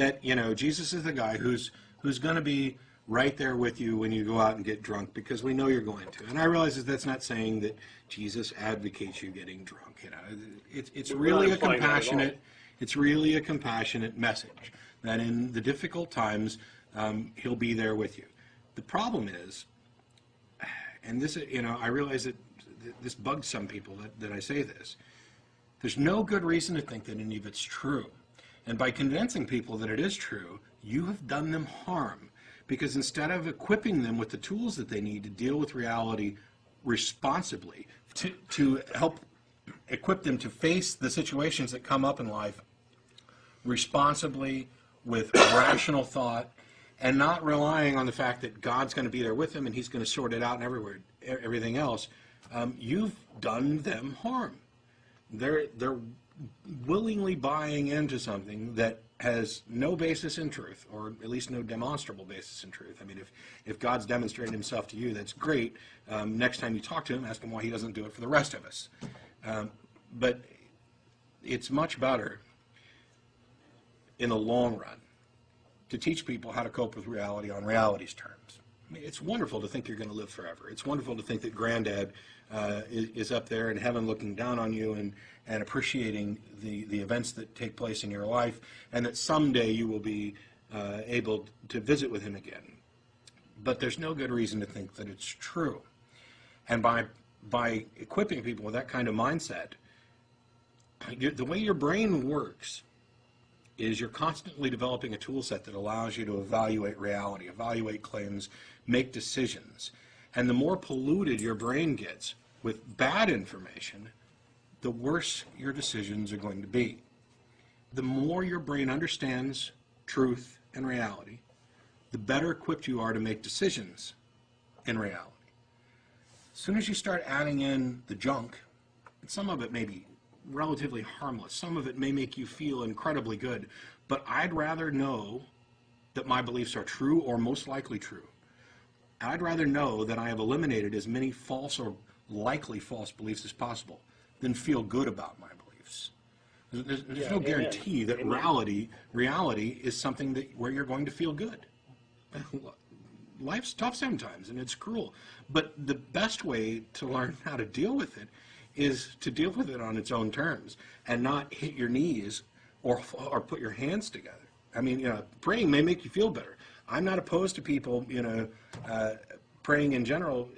that, you know, Jesus is the guy who's going to be right there with you when you go out and get drunk, because we know you're going to. And I realize that that's not saying that Jesus advocates you getting drunk. You know, it's really a compassionate, it's really a compassionate message that in the difficult times, he'll be there with you. The problem is, and this, you know, I realize that this bugs some people that I say this. There's no good reason to think that any of it's true. And by convincing people that it is true, you have done them harm. Because instead of equipping them with the tools that they need to deal with reality responsibly, to help equip them to face the situations that come up in life responsibly, with rational thought, and not relying on the fact that God's going to be there with them and he's going to sort it out and everything else, you've done them harm. They're willingly buying into something that has no basis in truth, or at least no demonstrable basis in truth. I mean, if God's demonstrated himself to you, that's great. Next time you talk to him, ask him why he doesn't do it for the rest of us. But it's much better in the long run to teach people how to cope with reality on reality's terms. I mean, it's wonderful to think you're going to live forever. It's wonderful to think that Granddad is up there in heaven looking down on you and appreciating the events that take place in your life, and that someday you will be able to visit with him again. But there's no good reason to think that it's true. And by equipping people with that kind of mindset, the way your brain works is you're constantly developing a tool set that allows you to evaluate reality, evaluate claims, make decisions. And the more polluted your brain gets with bad information, the worse your decisions are going to be. The more your brain understands truth and reality, the better equipped you are to make decisions in reality. As soon as you start adding in the junk, and some of it may be relatively harmless, some of it may make you feel incredibly good, but I'd rather know that my beliefs are true or most likely true. I'd rather know that I have eliminated as many false or likely false beliefs as possible than feel good about my beliefs. There's no guarantee that reality is something where you're going to feel good. Life's tough sometimes, and it's cruel. But the best way to learn how to deal with it is to deal with it on its own terms and not hit your knees or put your hands together. I mean, you know, praying may make you feel better. I'm not opposed to people, you know, praying in general,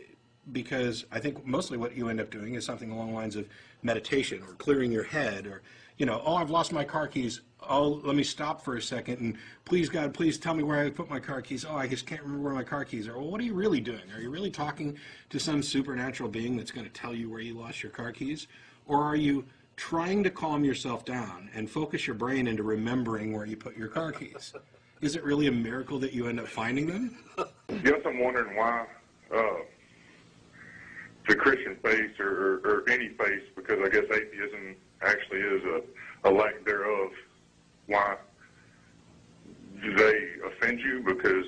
because I think mostly what you end up doing is something along the lines of meditation or clearing your head, or, you know, oh, I've lost my car keys. Oh, let me stop for a second, and please, God, please tell me where I put my car keys. Oh, I just can't remember where my car keys are. Well, what are you really doing? Are you really talking to some supernatural being that's going to tell you where you lost your car keys? Or are you trying to calm yourself down and focus your brain into remembering where you put your car keys? Is it really a miracle that you end up finding them? Yes, I'm wondering why the Christian faith or any faith, because I guess atheism actually is a lack thereof, why do they offend you? Because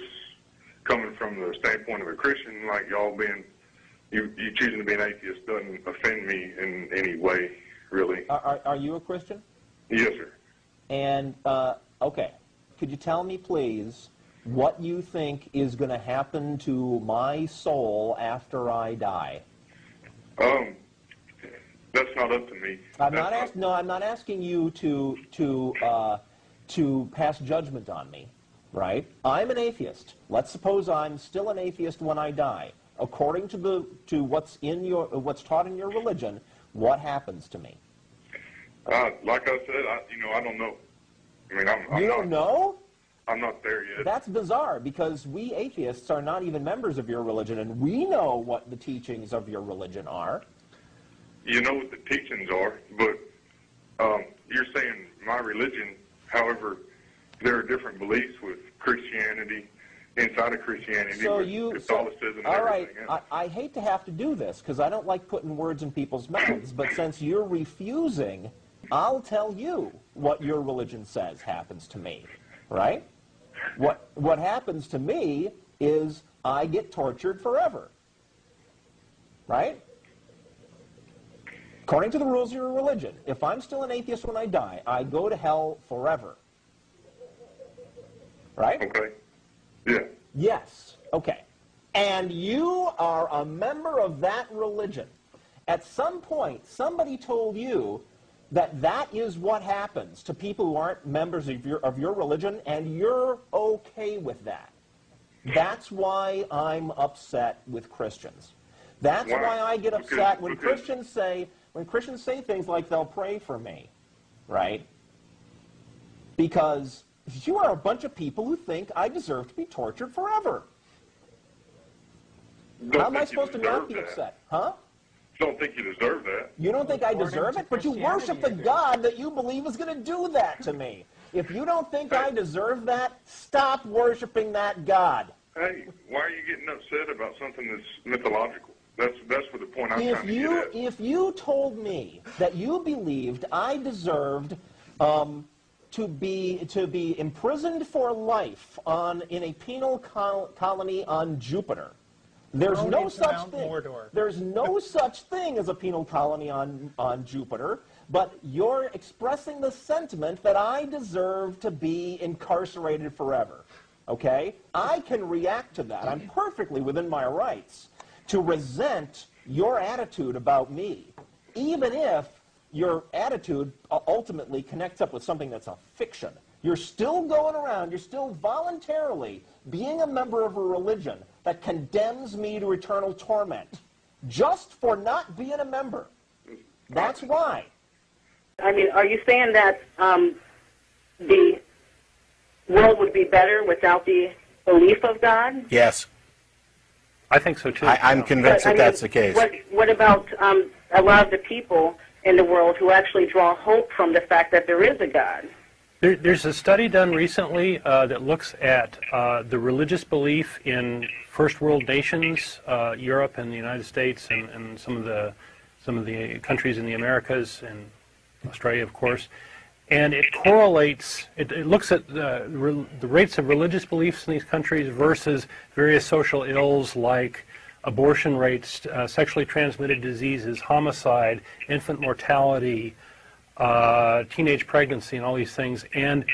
coming from the standpoint of a Christian, like y'all being, you choosing to be an atheist doesn't offend me in any way, really. Are you a Christian? Yes, sir. And, okay. Could you tell me, please, what you think is going to happen to my soul after I die? That's not up to me. I'm not asking you to pass judgment on me, right? I'm an atheist. Let's suppose I'm still an atheist when I die. According to what's taught in your religion, what happens to me? Like I said, I don't know. I mean, You don't know? I'm not there yet. That's bizarre, because we atheists are not even members of your religion, and we know what the teachings of your religion are. You know what the teachings are, but you're saying my religion, however, there are different beliefs with Christianity, inside of Christianity, so with Catholicism and all right, everything else. I hate to have to do this, because I don't like putting words in people's mouths, but since you're refusing, I'll tell you what your religion says happens to me, right? What happens to me is I get tortured forever, right? According to the rules of your religion, if I'm still an atheist when I die, I go to hell forever. right? Okay. Yeah. Yes. Okay. And you are a member of that religion. At some point, somebody told you that that is what happens to people who aren't members of your religion, and you're okay with that. That's why I'm upset with Christians. That's why I get upset when Christians say things like they'll pray for me, right? Because you are a bunch of people who think I deserve to be tortured forever. How am I supposed to not be upset? Huh? Don't think you deserve that. You don't think I deserve it? But you worship the God that you believe is going to do that to me. If you don't think I deserve that, stop worshiping that God. Hey, why are you getting upset about something that's mythological? That's for the point I'm trying to get at. If you told me that you believed I deserved to be imprisoned for life in a penal colony on Jupiter, there's no such thing. There's no such thing as a penal colony on Jupiter, but you're expressing the sentiment that I deserve to be incarcerated forever. Okay? I can react to that. I'm perfectly within my rights to resent your attitude about me, even if your attitude ultimately connects up with something that's a fiction. You're still going around, you're still voluntarily being a member of a religion that condemns me to eternal torment just for not being a member. That's why. I mean, are you saying that the world would be better without the belief of God? Yes. I think so, too. I'm convinced that that's the case. What about a lot of the people in the world who actually draw hope from the fact that there is a God? There's a study done recently that looks at the religious belief in first world nations, Europe and the United States, and some of the countries in the Americas and Australia, of course. And it correlates. It looks at the rates of religious beliefs in these countries versus various social ills like abortion rates, sexually transmitted diseases, homicide, infant mortality, teenage pregnancy, and all these things. And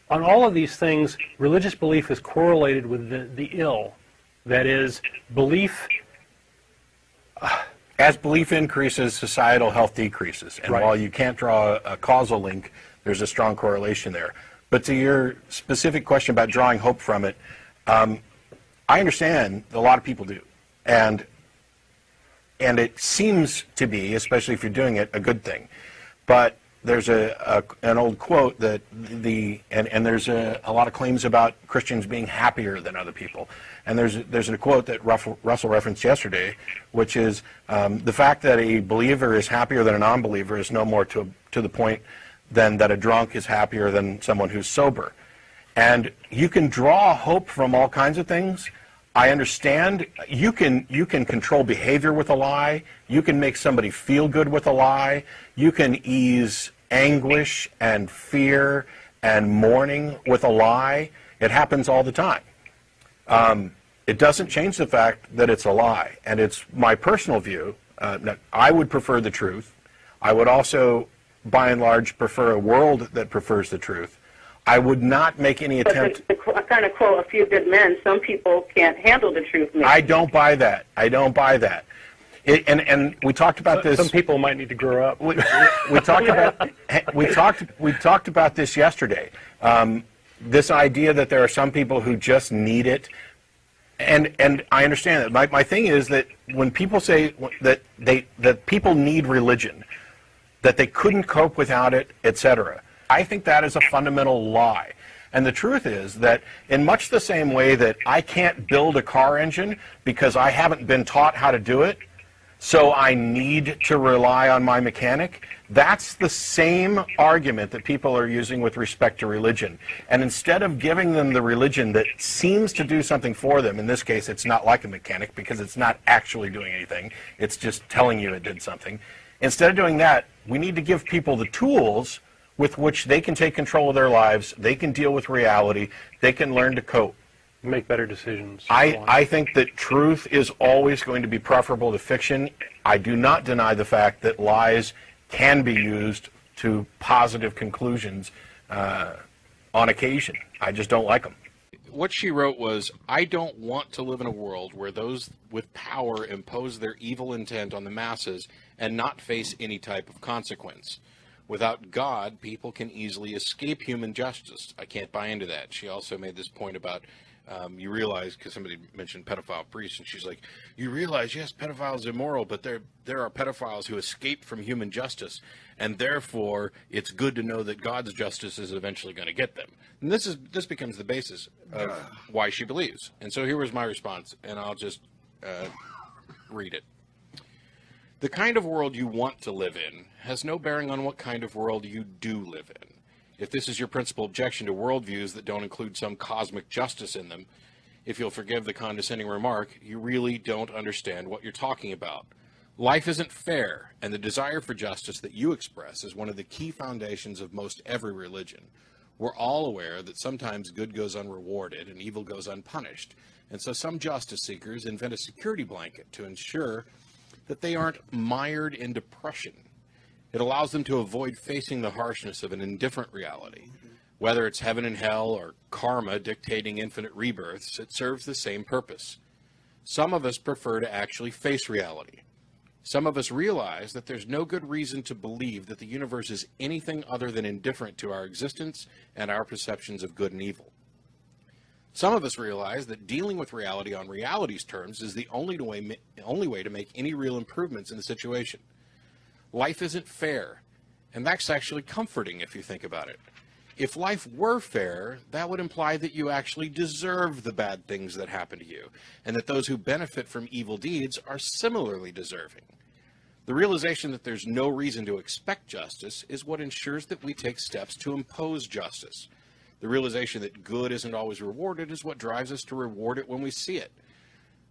on all of these things, religious belief is correlated with the ill. That is, belief. As belief increases, societal health decreases. And while you can't draw a causal link, there's a strong correlation there. But to your specific question about drawing hope from it, I understand a lot of people do. And it seems to be, especially if you're doing it, a good thing. But there's an old quote that and there's a lot of claims about Christians being happier than other people. And there's a quote that Russell referenced yesterday, which is the fact that a believer is happier than a non-believer is no more to the point than that a drunk is happier than someone who's sober. And you can draw hope from all kinds of things. I understand you can control behavior with a lie. You can make somebody feel good with a lie. You can ease anguish and fear and mourning with a lie. It happens all the time. It doesn't change the fact that it's a lie. And it's my personal view. I would prefer the truth. I would also, by and large, prefer a world that prefers the truth. I would not make any attempt. I kind of quote a few good men. Some people can't handle the truth. Maybe. I don't buy that. I don't buy that. And we talked about this. Some people might need to grow up. We talked about this yesterday. This idea that there are some people who just need it, and I understand that. My thing is that when people say that people need religion, that they couldn't cope without it, etc., I think that is a fundamental lie. And the truth is that in much the same way that I can't build a car engine because I haven't been taught how to do it, so I need to rely on my mechanic, that's the same argument that people are using with respect to religion. And instead of giving them the religion that seems to do something for them, in this case it's not like a mechanic because it's not actually doing anything, it's just telling you it did something. Instead of doing that, we need to give people the tools with which they can take control of their lives, they can deal with reality, they can learn to cope. Make better decisions. I think that truth is always going to be preferable to fiction. I do not deny the fact that lies can be used to positive conclusions on occasion. I just don't like them. what she wrote was, I don't want to live in a world where those with power impose their evil intent on the masses and not face any type of consequence. Without God, people can easily escape human justice. I can't buy into that. She also made this point about, you realize, because somebody mentioned pedophile priests, and she's like, you realize, yes, pedophiles is immoral, but there are pedophiles who escape from human justice, and therefore it's good to know that God's justice is eventually going to get them. And this becomes the basis of why she believes. And so here was my response, and I'll just read it. The kind of world you want to live in has no bearing on what kind of world you do live in. If this is your principal objection to worldviews that don't include some cosmic justice in them, if you'll forgive the condescending remark, you really don't understand what you're talking about. Life isn't fair, and the desire for justice that you express is one of the key foundations of most every religion. We're all aware that sometimes good goes unrewarded and evil goes unpunished, and so some justice seekers invent a security blanket to ensure that they aren't mired in depression. It allows them to avoid facing the harshness of an indifferent reality. Whether it's heaven and hell or karma dictating infinite rebirths, it serves the same purpose. Some of us prefer to actually face reality. Some of us realize that there's no good reason to believe that the universe is anything other than indifferent to our existence and our perceptions of good and evil. Some of us realize that dealing with reality on reality's terms is the only way to make any real improvements in the situation. Life isn't fair, and that's actually comforting if you think about it. If life were fair, that would imply that you actually deserve the bad things that happen to you, and that those who benefit from evil deeds are similarly deserving. The realization that there's no reason to expect justice is what ensures that we take steps to impose justice. The realization that good isn't always rewarded is what drives us to reward it when we see it.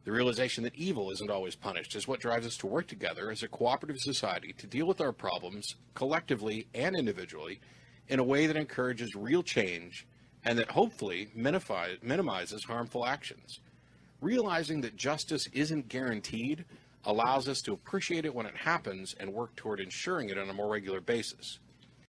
The realization that evil isn't always punished is what drives us to work together as a cooperative society to deal with our problems collectively and individually in a way that encourages real change and that hopefully minimizes harmful actions. Realizing that justice isn't guaranteed allows us to appreciate it when it happens and work toward ensuring it on a more regular basis.